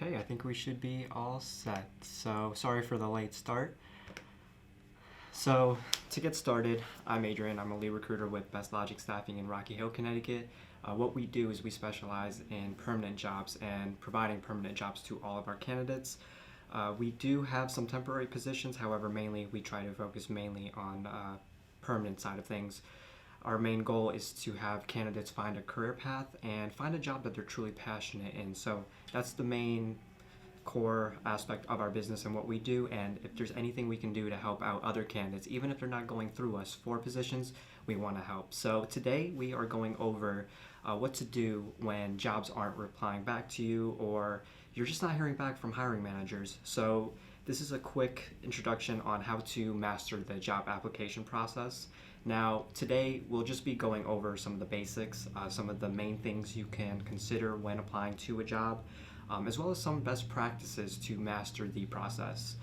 Okay, I think we should be all set. So, sorry for the late start. So, to get started, I'm Adrian. I'm a lead recruiter with BestLogic Staffing in Rocky Hill, Connecticut. What we do is we specialize in permanent jobs and providing permanent jobs to all of our candidates. We do have some temporary positions, however, mainly we try to focus mainly on permanent side of things. Our main goal is to have candidates find a career path and find a job that they're truly passionate in. So that's the main core aspect of our business and what we do. And if there's anything we can do to help out other candidates, even if they're not going through us for positions, we want to help. So today we are going over what to do when jobs aren't replying back to you or you're just not hearing back from hiring managers. So this is a quick introduction on how to master the job application process. Now, today we'll just be going over some of the basics, some of the main things you can consider when applying to a job, as well as some best practices to master the process.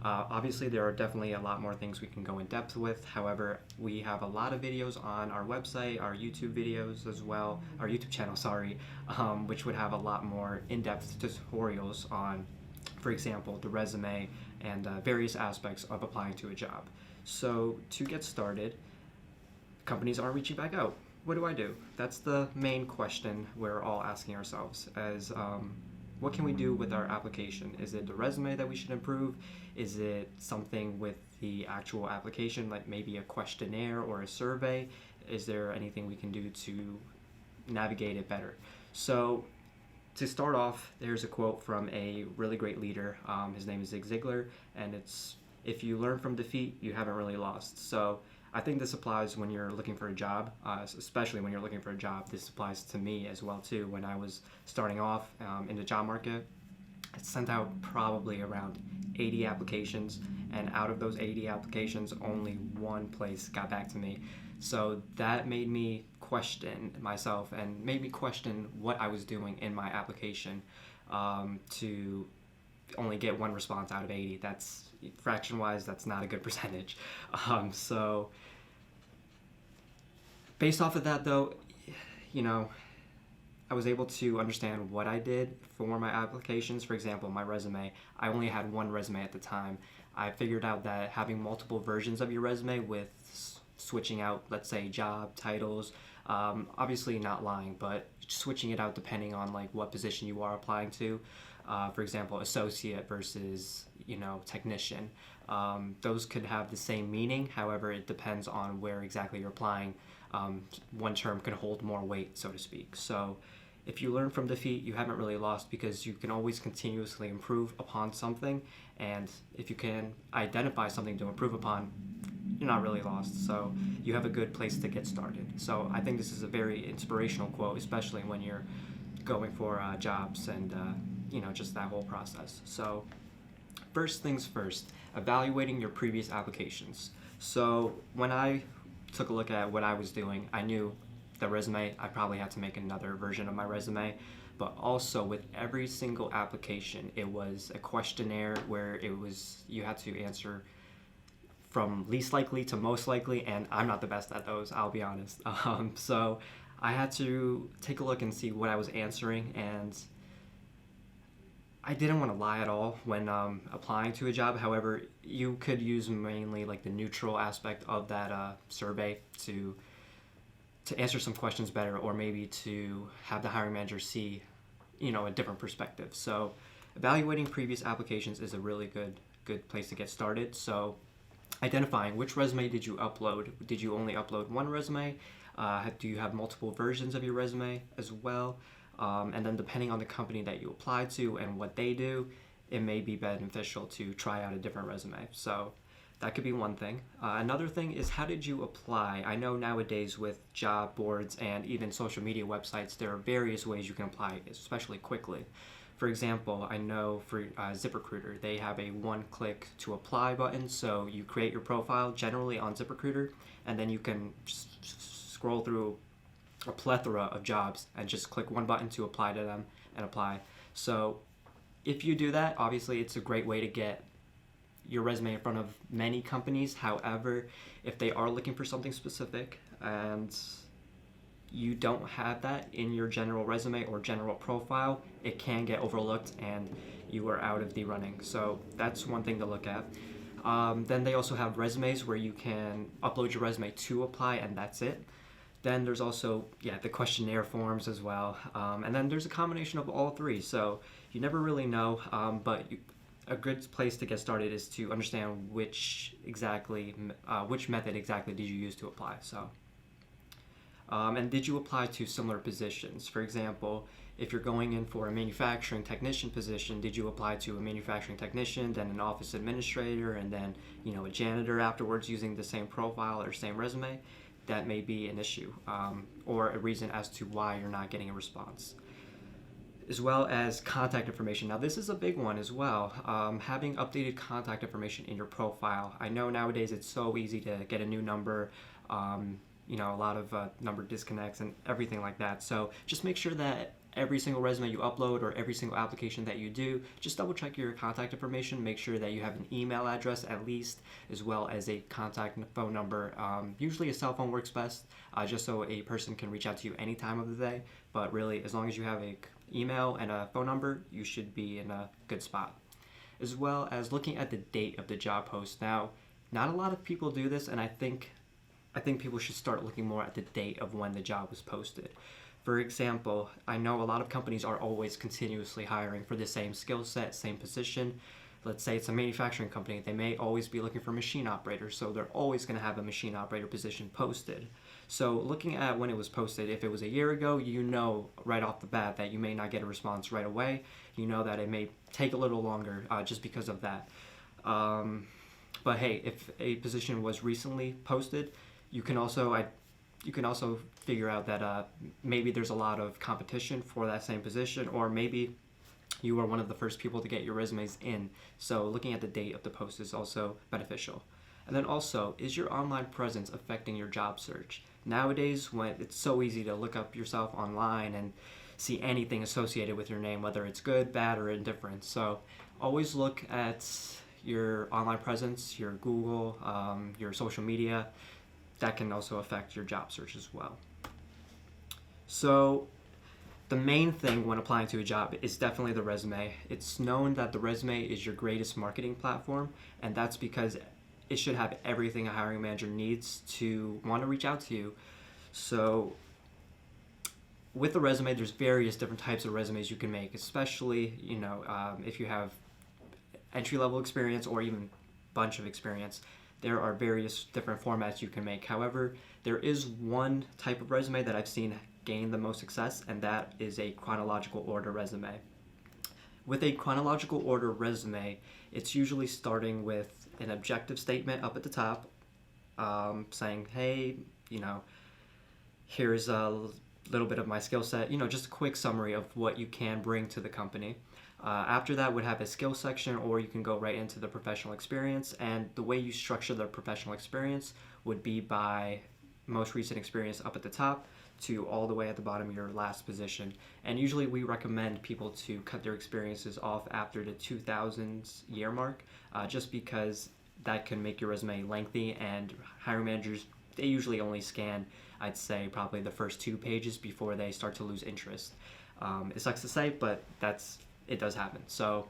Obviously, there are definitely a lot more things we can go in depth with. However, we have a lot of videos on our website, our YouTube videos as well, our YouTube channel, which would have a lot more in-depth tutorials on, for example, the resume and various aspects of applying to a job. So to get started, companies aren't reaching back out. What do I do? That's the main question we're all asking ourselves as what can we do with our application? Is it the resume that we should improve? Is it something with the actual application, like maybe a questionnaire or a survey? Is there anything we can do to navigate it better? So to start off, there's a quote from a really great leader. His name is Zig Ziglar, and it's, if you learn from defeat, you haven't really lost. So I think this applies when you're looking for a job, especially when you're looking for a job. This applies to me as well too. When I was starting off in the job market, I sent out probably around 80 applications, and out of those 80 applications, only one place got back to me. So that made me question myself and made me question what I was doing in my application to only get one response out of 80. That's fraction-wise, that's not a good percentage. So based off of that though, I was able to understand what I did for my applications. For example, my resume, I only had one resume at the time. I figured out that having multiple versions of your resume with switching out, let's say, job titles, obviously not lying, but switching it out depending on like what position you are applying to. For example, associate versus, technician. Those could have the same meaning. However, it depends on where exactly you're applying. One term could hold more weight, so to speak. So if you learn from defeat, you haven't really lost, because you can always continuously improve upon something. And if you can identify something to improve upon, you're not really lost. So you have a good place to get started. So I think this is a very inspirational quote, especially when you're going for jobs and just that whole process. So first things first, evaluating your previous applications. So when I took a look at what I was doing, I knew the resume, I probably had to make another version of my resume, but also with every single application, it was a questionnaire where you had to answer from least likely to most likely, and I'm not the best at those, I'll be honest. So I had to take a look and see what I was answering, and I didn't want to lie at all when applying to a job. However, you could use mainly like the neutral aspect of that survey to answer some questions better, or maybe to have the hiring manager see, a different perspective. So evaluating previous applications is a really good place to get started. So identifying which resume did you upload. Did you only upload one resume? Do you have multiple versions of your resume as well? And then depending on the company that you apply to and what they do, it may be beneficial to try out a different resume. So that could be one thing. Another thing is, how did you apply? I know nowadays with job boards and even social media websites, there are various ways you can apply, especially quickly. For example, I know for ZipRecruiter, they have a one-click to apply button. So you create your profile generally on ZipRecruiter, and then you can scroll through a plethora of jobs and just click one button to apply to them and apply. So if you do that, obviously it's a great way to get your resume in front of many companies. However, if they are looking for something specific and you don't have that in your general resume or general profile, it can get overlooked and you are out of the running. So that's one thing to look at. Then they also have resumes where you can upload your resume to apply, and that's it. Then there's also, the questionnaire forms as well. And then there's a combination of all three. So you never really know, a good place to get started is to understand which method exactly did you use to apply. So, and did you apply to similar positions? For example, if you're going in for a manufacturing technician position, did you apply to a manufacturing technician, then an office administrator, and then a janitor afterwards using the same profile or same resume? That may be an issue or a reason as to why you're not getting a response. As well as contact information. Now this is a big one as well. Having updated contact information in your profile. I know nowadays it's so easy to get a new number, a lot of number disconnects and everything like that. So just make sure that every single resume you upload or every single application that you do, just double check your contact information. Make sure that you have an email address at least, as well as a contact phone number. Usually a cell phone works best, just so a person can reach out to you any time of the day. But really, as long as you have an email and a phone number, you should be in a good spot. As well as looking at the date of the job post. Now, not a lot of people do this, and I think people should start looking more at the date of when the job was posted. For example, I know a lot of companies are always continuously hiring for the same skill set, same position. Let's say it's a manufacturing company. They may always be looking for machine operators, so they're always going to have a machine operator position posted. So looking at when it was posted, if it was a year ago, you know right off the bat that you may not get a response right away. You know that it may take a little longer just because of that. But hey, if a position was recently posted, you can also figure out that maybe there's a lot of competition for that same position, or maybe you are one of the first people to get your resumes in. So looking at the date of the post is also beneficial. And then also, is your online presence affecting your job search? Nowadays, when it's so easy to look up yourself online and see anything associated with your name, whether it's good, bad, or indifferent. So always look at your online presence, your Google, your social media. That can also affect your job search as well. So the main thing when applying to a job is definitely the resume. It's known that the resume is your greatest marketing platform, and that's because it should have everything a hiring manager needs to want to reach out to you. So with the resume, there's various different types of resumes you can make, especially if you have entry-level experience or even bunch of experience. There are various different formats you can make. However, there is one type of resume that I've seen gain the most success, and that is a chronological order resume. With a chronological order resume, it's usually starting with an objective statement up at the top, saying, hey, here's a little bit of my skill set, just a quick summary of what you can bring to the company. After that would have a skill section, or you can go right into the professional experience, and the way you structure the professional experience would be by most recent experience up at the top to all the way at the bottom, your last position. And usually we recommend people to cut their experiences off after the 2000s year mark, just because that can make your resume lengthy, and hiring managers, they usually only scan, I'd say, probably the first 2 pages before they start to lose interest. It sucks to say, but it does happen. So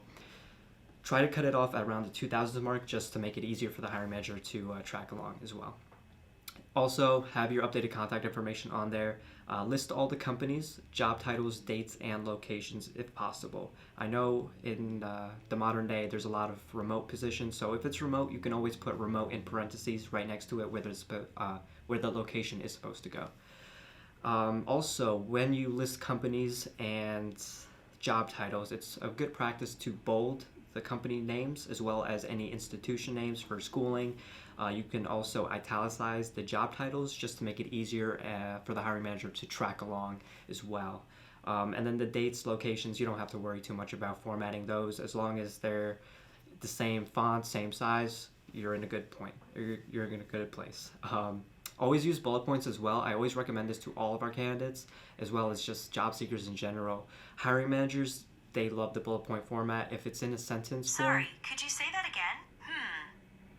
try to cut it off at around the 2000s mark, just to make it easier for the hiring manager to track along as well. Also, have your updated contact information on there. List all the companies, job titles, dates, and locations if possible. I know in the modern day there's a lot of remote positions, so if it's remote, you can always put remote in parentheses right next to it where the location is supposed to go. Also, when you list companies and job titles, it's a good practice to bold the company names as well as any institution names for schooling. You can also italicize the job titles just to make it easier for the hiring manager to track along as well. And then the dates, locations, you don't have to worry too much about formatting those. As long as they're the same font, same size, you're in a good point. You're in a good place. Always use bullet points as well. I always recommend this to all of our candidates, as well as just job seekers in general. Hiring managers, they love the bullet point format. If it's in a sentence form... Sorry, could you say that again?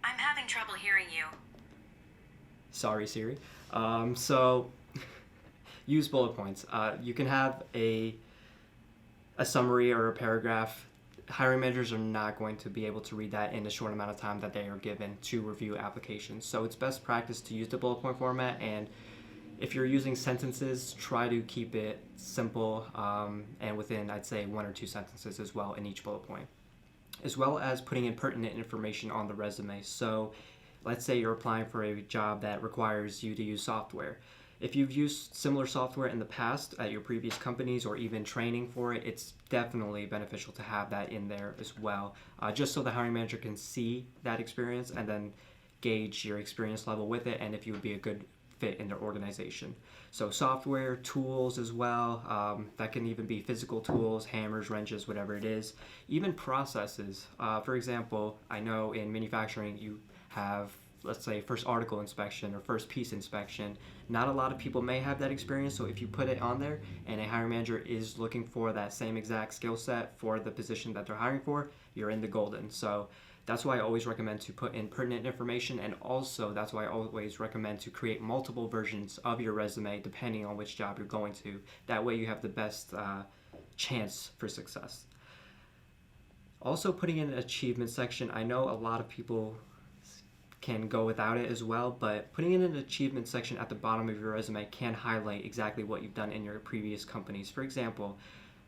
I'm having trouble hearing you. Sorry, Siri. So use bullet points. You can have a summary or a paragraph. Hiring managers are not going to be able to read that in a short amount of time that they are given to review applications. So it's best practice to use the bullet point format, and if you're using sentences, try to keep it simple and within, I'd say, 1 or 2 sentences as well in each bullet point, as well as putting in pertinent information on the resume. So let's say you're applying for a job that requires you to use software. If you've used similar software in the past at your previous companies or even training for it, it's definitely beneficial to have that in there as well, just so the hiring manager can see that experience and then gauge your experience level with it and if you would be a good fit in their organization. So software, tools as well, that can even be physical tools, hammers, wrenches, whatever it is. Even processes. For example, I know in manufacturing you have, let's say, first article inspection or first piece inspection. Not a lot of people may have that experience, so if you put it on there and a hiring manager is looking for that same exact skill set for the position that they're hiring for, you're in the golden. So that's why I always recommend to put in pertinent information, and also that's why I always recommend to create multiple versions of your resume depending on which job you're going to. That way you have the best chance for success. Also, putting in an achievement section. I know a lot of people can go without it as well, but putting in an achievement section at the bottom of your resume can highlight exactly what you've done in your previous companies. For example,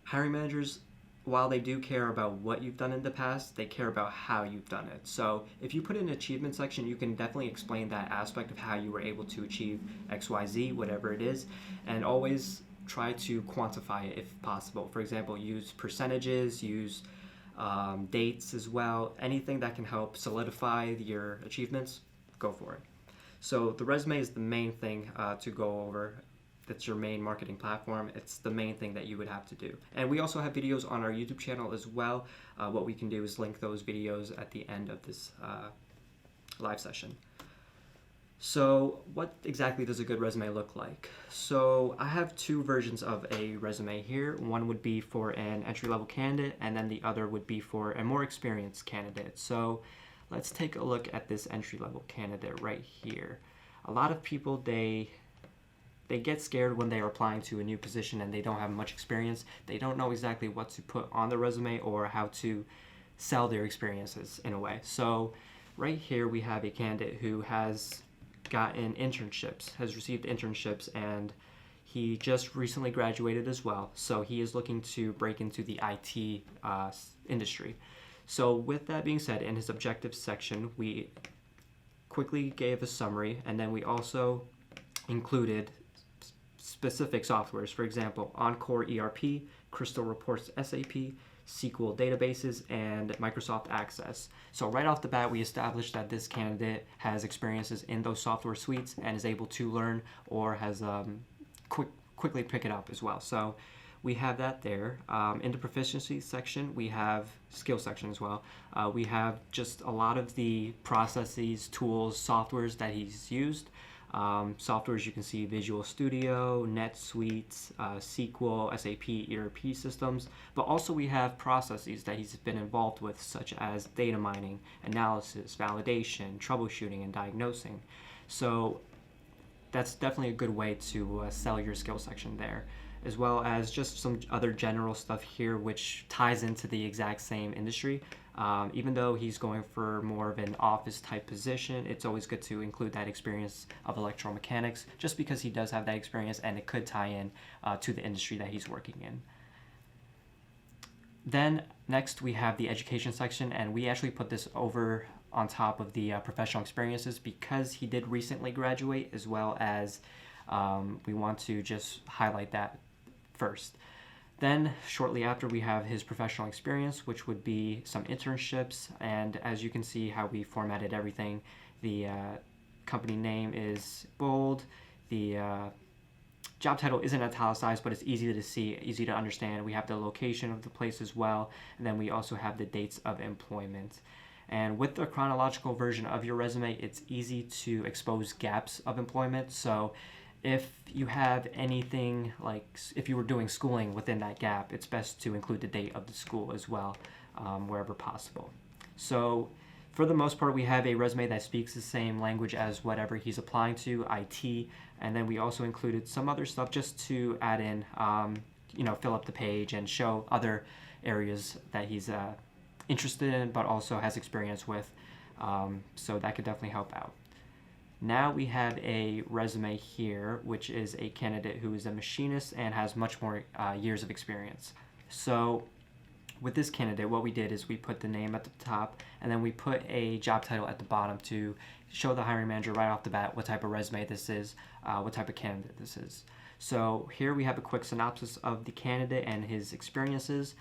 hiring managers, while they do care about what you've done in the past, they care about how you've done it. So if you put in an achievement section, you can definitely explain that aspect of how you were able to achieve XYZ, whatever it is, and always try to quantify it if possible. For example, use percentages, use dates as well. Anything that can help solidify your achievements, go for it. So the resume is the main thing to go over. That's your main marketing platform. It's the main thing that you would have to do. And we also have videos on our YouTube channel as well. What we can do is link those videos at the end of this live session. So what exactly does a good resume look like? So I have 2 versions of a resume here. One would be for an entry-level candidate, and then the other would be for a more experienced candidate. So let's take a look at this entry-level candidate right here. A lot of people, they get scared when they are applying to a new position and they don't have much experience. They don't know exactly what to put on the resume or how to sell their experiences in a way. So right here we have a candidate who has gotten internships, has received internships, and he just recently graduated as well. So he is looking to break into the IT industry. So with that being said, in his objectives section, we quickly gave a summary, and then we also included specific softwares. For example, Encore ERP, Crystal Reports SAP, SQL databases, and Microsoft Access. So right off the bat, we established that this candidate has experiences in those software suites and is able to learn or has quickly pick it up as well. So we have that there. In the proficiency section, we have skill section as well. We have just a lot of the processes, tools, softwares that he's used. Softwares you can see: Visual Studio, NetSuite, SQL, SAP, ERP systems, but also we have processes that he's been involved with, such as data mining, analysis, validation, troubleshooting, and diagnosing. So that's definitely a good way to sell your skill section there, as well as just some other general stuff here which ties into the exact same industry. Even though he's going for more of an office type position, it's always good to include that experience of electromechanics, just because he does have that experience and it could tie in to the industry that he's working in. Then next we have the education section, and we actually put this over on top of the professional experiences because he did recently graduate, as well as we want to just highlight that first. Then shortly after, we have his professional experience, which would be some internships, and as you can see how we formatted everything, the company name is bold, the job title isn't italicized, but it's easy to see, easy to understand. We have the location of the place as well, and then we also have the dates of employment. And with the chronological version of your resume, it's easy to expose gaps of employment. So if you have anything, like if you were doing schooling within that gap, it's best to include the date of the school as well, wherever possible. So For the most part, we have a resume that speaks the same language as whatever he's applying to, IT, and then we also included some other stuff just to add in, fill up the page and show other areas that he's interested in, but also has experience with. So that could definitely help out. Now we have a resume here, which is a candidate who is a machinist and has much more years of experience. So with this candidate, what we did is we put the name at the top, and then we put a job title at the bottom to show the hiring manager right off the bat what type of resume this is, what type of candidate this is. So here we have a quick synopsis of the candidate and his experiences.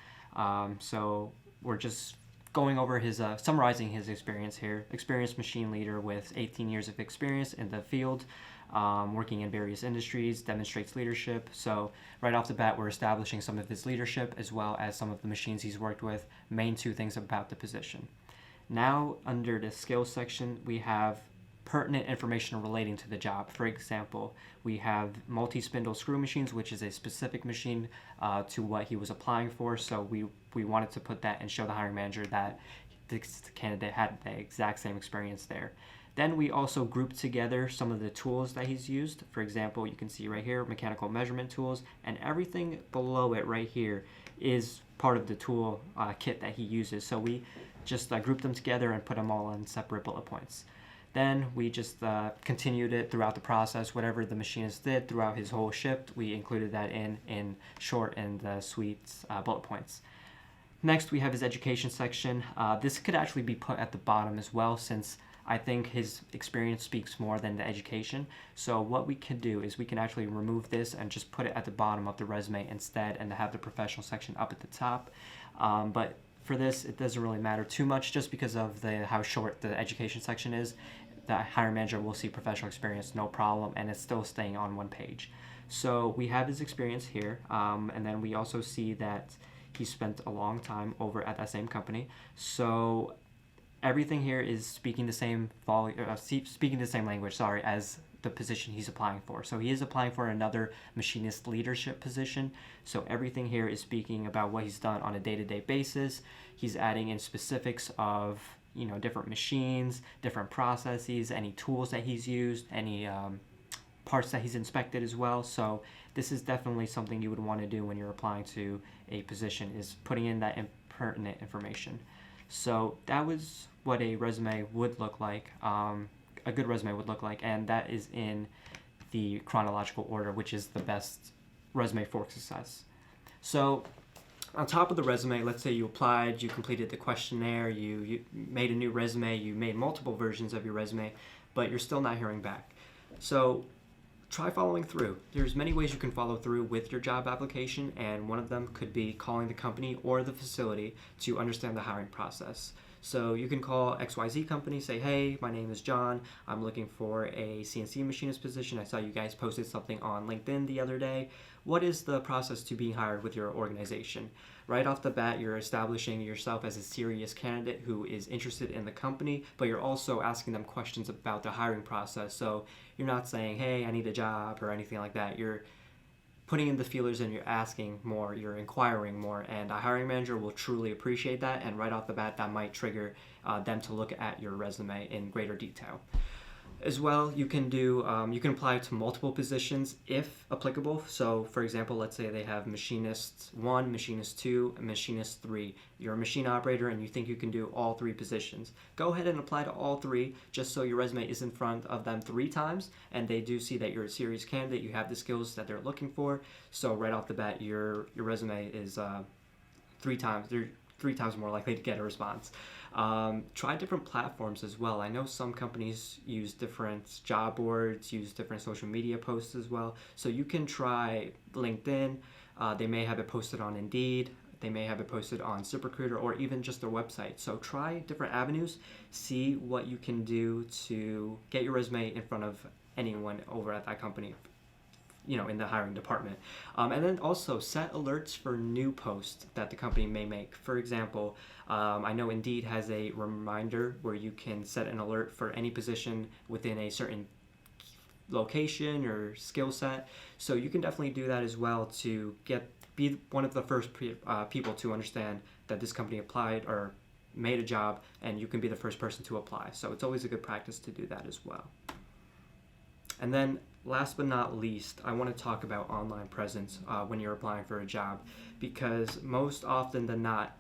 So we're just going over his, summarizing his experience here. Experienced machine leader with 18 years of experience in the field, working in various industries, demonstrates leadership. So right off the bat, we're establishing some of his leadership as well as some of the machines he's worked with, main two things about the position. Now, under the skills section, we have pertinent information relating to the job. For example, we have multi-spindle screw machines, which is a specific machine to what he was applying for. So we wanted to put that and show the hiring manager that the candidate had the exact same experience there. Then we also grouped together some of the tools that he's used. For example, you can see right here, mechanical measurement tools, and everything below it right here is part of the tool kit that he uses. So we just grouped them together and put them all in separate bullet points. Then we just continued it throughout the process. Whatever the machinist did throughout his whole shift, we included that in short and sweet bullet points. Next, we have his education section. This could actually be put at the bottom as well, since I think his experience speaks more than the education. So what we can do is we can actually remove this and just put it at the bottom of the resume instead, and have the professional section up at the top. But for this, it doesn't really matter too much, just because of how short the education section is. The hiring manager will see professional experience, no problem, and it's still staying on one page. So we have his experience here, and then we also see that he spent a long time over at that same company. So everything here is speaking the same language, as the position he's applying for. So he is applying for another machinist leadership position. So everything here is speaking about what he's done on a day-to-day basis. He's adding in specifics of different machines, different processes, any tools that he's used, any parts that he's inspected as well. So this is definitely something you would want to do when you're applying to a position, is putting in that pertinent information. So that was what a resume would look like, a good resume would look like, and that is in the chronological order, which is the best resume for success. So on top of the resume, let's say you applied, you completed the questionnaire, you made a new resume, you made multiple versions of your resume, but you're still not hearing back. So try following through. There's many ways you can follow through with your job application, and one of them could be calling the company or the facility to understand the hiring process. So you can call XYZ company, say, hey, my name is John. I'm looking for a CNC machinist position. I saw you guys posted something on LinkedIn the other day. What is the process to being hired with your organization? Right off the bat, you're establishing yourself as a serious candidate who is interested in the company, but you're also asking them questions about the hiring process. So you're not saying, hey, I need a job or anything like that. You're putting in the feelers and you're asking more, you're inquiring more, and a hiring manager will truly appreciate that, and right off the bat that might trigger them to look at your resume in greater detail. As well, you can apply to multiple positions if applicable. So for example, let's say they have machinist 1, machinist 2, and machinist 3. You're a machine operator and you think you can do all 3 positions. Go ahead and apply to all 3, just so your resume is in front of them 3 times and they do see that you're a serious candidate, you have the skills that they're looking for. So right off the bat, your resume is 3 times more likely to get a response. Try different platforms as well. I know some companies use different job boards, use different social media posts as well. So you can try LinkedIn. They may have it posted on Indeed. They may have it posted on ZipRecruiter or even just their website. So try different avenues. See what you can do to get your resume in front of anyone over at that company, in the hiring department. And then also set alerts for new posts that the company may make. For example, I know Indeed has a reminder where you can set an alert for any position within a certain location or skill set. So you can definitely do that as well to be one of the first people to understand that this company applied or made a job, and you can be the first person to apply. So it's always a good practice to do that as well. And then last but not least, I want to talk about online presence when you're applying for a job, because most often than not,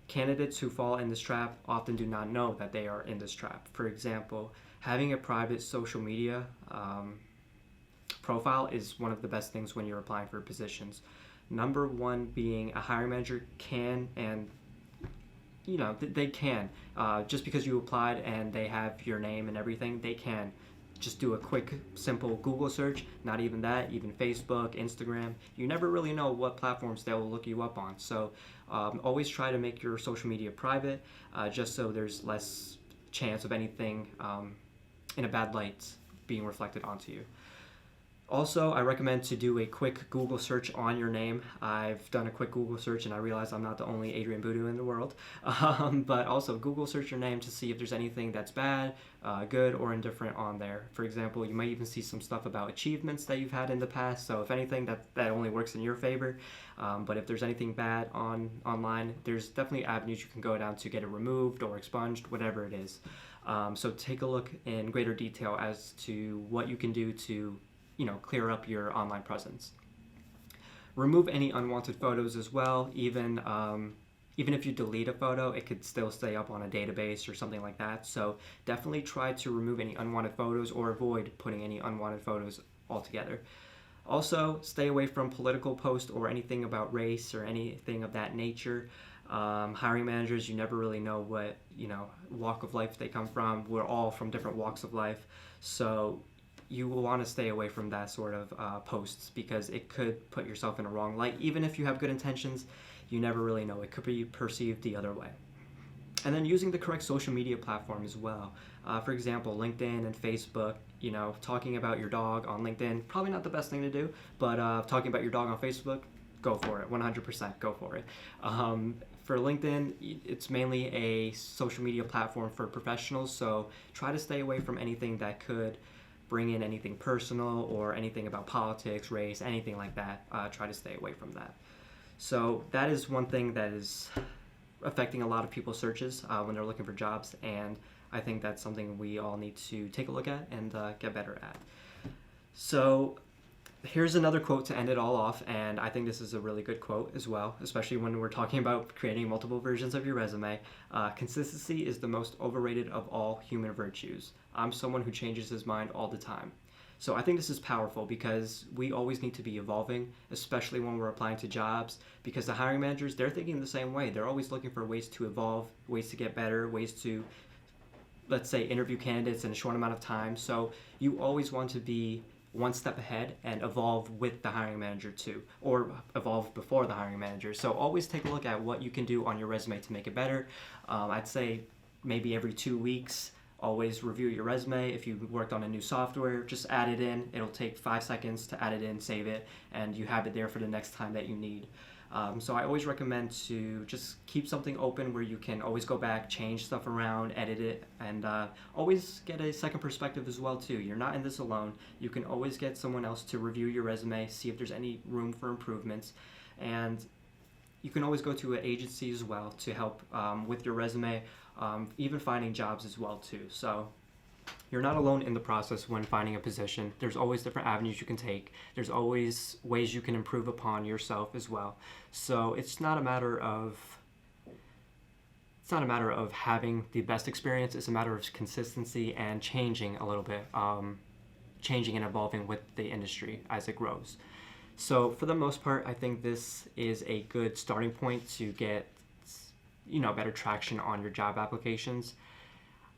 candidates who fall in this trap often do not know that they are in this trap. For example, having a private social media profile is one of the best things when you're applying for positions. Number one being a hiring manager can, and they can, just because you applied and they have your name and everything, they can just do a quick, simple Google search. Not even that, even Facebook, Instagram. You never really know what platforms they'll look you up on. So always try to make your social media private, just so there's less chance of anything in a bad light being reflected onto you. Also, I recommend to do a quick Google search on your name. I've done a quick Google search and I realize I'm not the only Adrian Budhu in the world. But also Google search your name to see if there's anything that's bad, good, or indifferent on there. For example, you might even see some stuff about achievements that you've had in the past. So if anything, that only works in your favor. But if there's anything bad online, there's definitely avenues you can go down to get it removed or expunged, whatever it is. So take a look in greater detail as to what you can do to clear up your online presence. Remove any unwanted photos as well. Even if you delete a photo, it could still stay up on a database or something like that. So definitely try to remove any unwanted photos or avoid putting any unwanted photos altogether. Also, stay away from political posts or anything about race or anything of that nature. Hiring managers, you never really know what walk of life they come from. We're all from different walks of life, so you will want to stay away from that sort of posts, because it could put yourself in a wrong light. Even if you have good intentions, you never really know. It could be perceived the other way. And then using the correct social media platform as well. For example, LinkedIn and Facebook, talking about your dog on LinkedIn, probably not the best thing to do, but talking about your dog on Facebook, go for it, 100% go for it. For LinkedIn, it's mainly a social media platform for professionals, so try to stay away from anything that could bring in anything personal or anything about politics, race, anything like that. Try to stay away from that. So that is one thing that is affecting a lot of people's searches when they're looking for jobs, and I think that's something we all need to take a look at and get better at. So here's another quote to end it all off, and I think this is a really good quote as well, especially when we're talking about creating multiple versions of your resume. Consistency is the most overrated of all human virtues. I'm someone who changes his mind all the time. So I think this is powerful, because we always need to be evolving, especially when we're applying to jobs, because the hiring managers, they're thinking the same way. They're always looking for ways to evolve, ways to get better, ways to, let's say, interview candidates in a short amount of time. So you always want to be one step ahead and evolve with the hiring manager too, or evolve before the hiring manager. So always take a look at what you can do on your resume to make it better. I'd say maybe every 2 weeks, always review your resume. If you worked on a new software, just add it in. It'll take 5 seconds to add it in, save it, and you have it there for the next time that you need. So I always recommend to just keep something open where you can always go back, change stuff around, edit it, and always get a second perspective as well too. You're not in this alone. You can always get someone else to review your resume, see if there's any room for improvements, and you can always go to an agency as well to help with your resume, even finding jobs as well too. So you're not alone in the process when finding a position. There's always different avenues you can take. There's always ways you can improve upon yourself as well. So it's not a matter of having the best experience. It's a matter of consistency and changing a little bit, changing and evolving with the industry as it grows. So for the most part, I think this is a good starting point to get better traction on your job applications.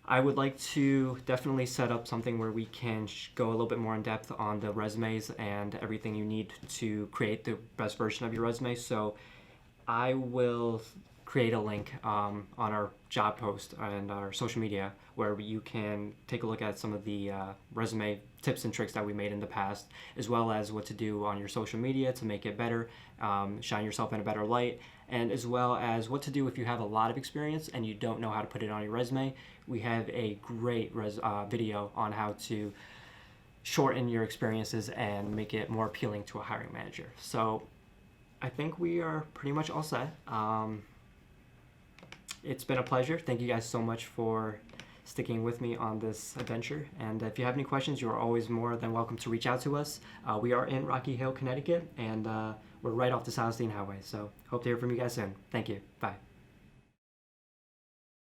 I would like to definitely set up something where we can go a little bit more in depth on the resumes and everything you need to create the best version of your resume. So I will create a link on our job post and our social media where you can take a look at some of the resume tips and tricks that we made in the past, as well as what to do on your social media to make it better, shine yourself in a better light, and as well as what to do if you have a lot of experience and you don't know how to put it on your resume. We have a great video on how to shorten your experiences and make it more appealing to a hiring manager. So I think we are pretty much all set. it's been a pleasure. Thank you guys so much for sticking with me on this adventure. And if you have any questions, you are always more than welcome to reach out to us. We are in Rocky Hill, Connecticut, and we're right off the South Highway. So hope to hear from you guys soon. Thank you. Bye.